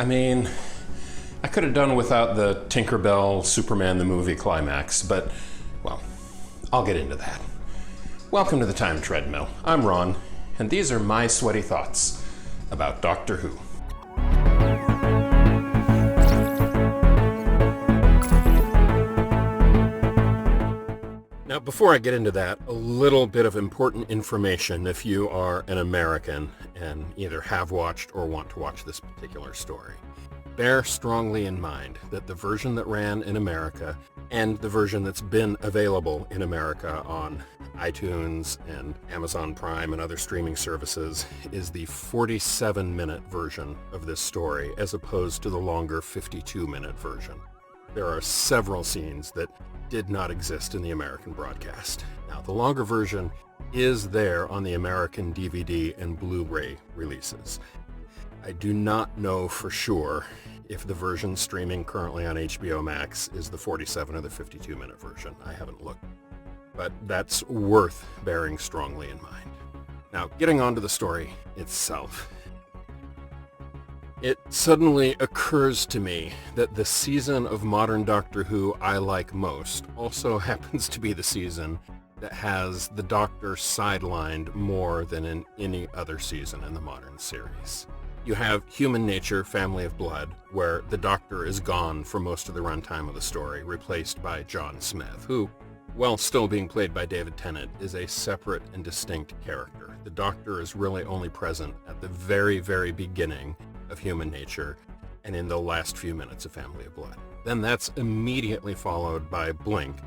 mean, I could have done without the Tinkerbell Superman the movie climax, but, well, I'll get into that. Welcome to the Time Treadmill. I'm Ron, and these are my sweaty thoughts about Doctor Who. Now, before I get into that, a little bit of important information if you are an American and either have watched or want to watch this particular story. Bear strongly in mind that the version that ran in America and the version that's been available in America on iTunes and Amazon Prime and other streaming services is the 47-minute version of this story as opposed to the longer 52-minute version. There are several scenes that did not exist in the American broadcast. Now, the longer version is there on the American DVD and Blu-ray releases. I do not know for sure if the version streaming currently on HBO Max is the 47 or the 52-minute version. I haven't looked, but that's worth bearing strongly in mind. Now, getting on to the story itself. It suddenly occurs to me that the season of modern Doctor Who I like most also happens to be the season that has the Doctor sidelined more than in any other season in the modern series. You have Human Nature, Family of Blood, where the Doctor is gone for most of the runtime of the story, replaced by John Smith, who, while still being played by David Tennant, is a separate and distinct character. The Doctor is really only present at the very, very beginning of Human Nature and in the last few minutes of Family of Blood. Then that's immediately followed by Blink,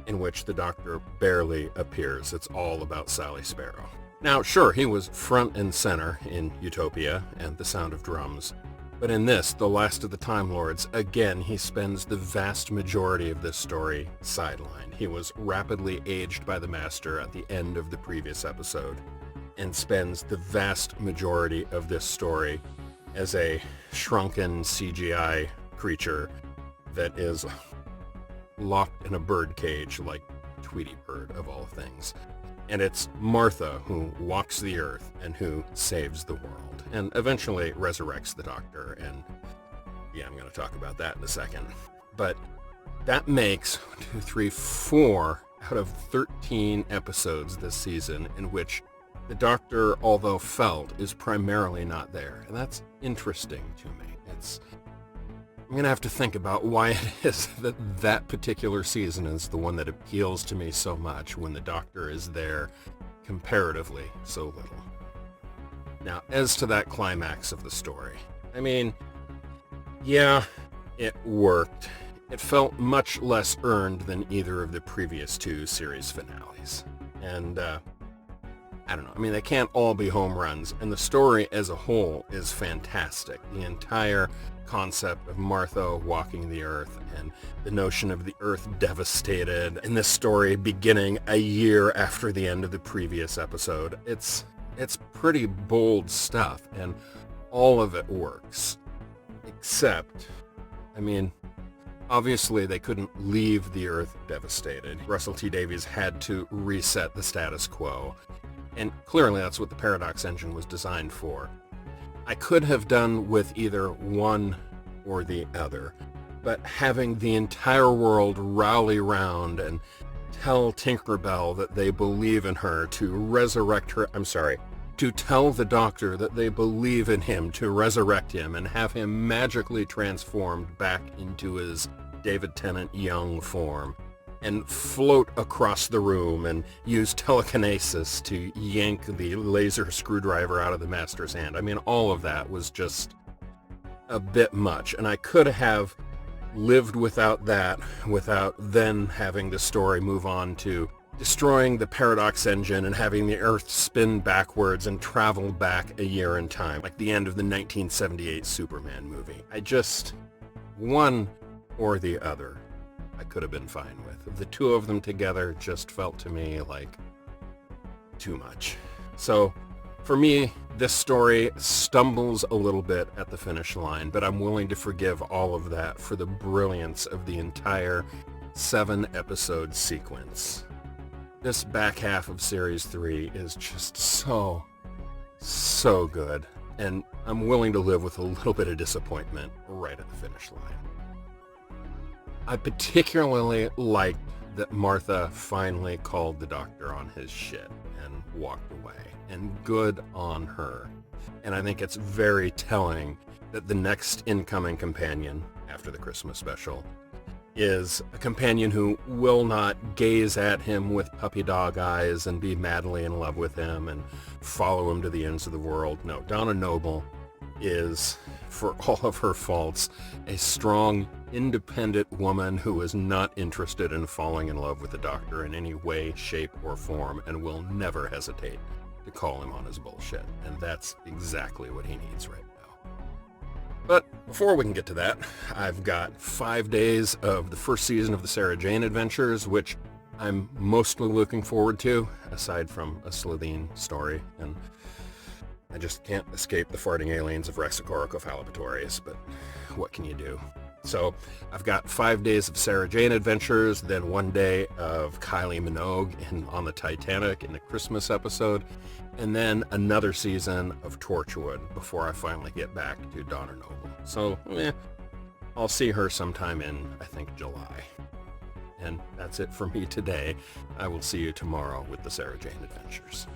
in which the Doctor barely appears. It's all about Sally Sparrow. Now, sure, he was front and center in Utopia and The Sound of Drums, but in this, The Last of the Time Lords, again, he spends the vast majority of this story sidelined. He was rapidly aged by the Master at the end of the previous episode and spends the vast majority of this story as a shrunken CGI creature that is locked in a bird cage like Tweety Bird of all things. And it's Martha who walks the earth and who saves the world and eventually resurrects the Doctor. And yeah, I'm going to talk about that in a second. But that makes 4 out of 13 episodes this season in which the Doctor, although felt, is primarily not there. And that's interesting to me. I'm going to have to think about why it is that that particular season is the one that appeals to me so much when the Doctor is there comparatively so little. Now, as to that climax of the story, I mean, yeah, it worked. It felt much less earned than either of the previous 2 series finales. And, I don't know. I mean, they can't all be home runs, and the story as a whole is fantastic. The entire concept of Martha walking the earth and the notion of the earth devastated, and this story beginning a year after the end of the previous episode. It's pretty bold stuff, and all of it works. Except, I mean, obviously they couldn't leave the earth devastated. Russell T Davies had to reset the status quo. And clearly that's what the Paradox engine was designed for. I could have done with either one or the other, but having the entire world rally round and tell Tinkerbell that they believe in her to resurrect her, to tell the Doctor that they believe in him to resurrect him and have him magically transformed back into his David Tennant young form, and float across the room and use telekinesis to yank the laser screwdriver out of the Master's hand. I mean, all of that was just a bit much, and I could have lived without that, without then having the story move on to destroying the Paradox engine and having the Earth spin backwards and travel back a year in time, like the end of the 1978 Superman movie. One or the other, I could have been fine with. The 2 of them together just felt to me like too much. So for me, this story stumbles a little bit at the finish line, but I'm willing to forgive all of that for the brilliance of the entire 7-episode sequence. This back half of Series 3 is just so good. And I'm willing to live with a little bit of disappointment right at the finish line. I particularly liked that Martha finally called the doctor on his shit and walked away. And good on her. And I think it's very telling that the next incoming companion after the Christmas special is a companion who will not gaze at him with puppy dog eyes and be madly in love with him and follow him to the ends of the world. No, Donna Noble is, for all of her faults, a strong, independent woman who is not interested in falling in love with the doctor in any way, shape, or form, and will never hesitate to call him on his bullshit. And that's exactly what he needs right now. But before we can get to that, I've got 5 days of the first season of the Sarah Jane Adventures, which I'm mostly looking forward to, aside from a Slitheen story. And I just can't escape the farting aliens of Rexicoricophalopatorius, but what can you do? So I've got 5 days of Sarah Jane Adventures, then 1 day of Kylie Minogue on the Titanic in the Christmas episode, and then another season of Torchwood before I finally get back to Donna Noble. So, I'll see her sometime in, I think, July. And that's it for me today. I will see you tomorrow with the Sarah Jane Adventures.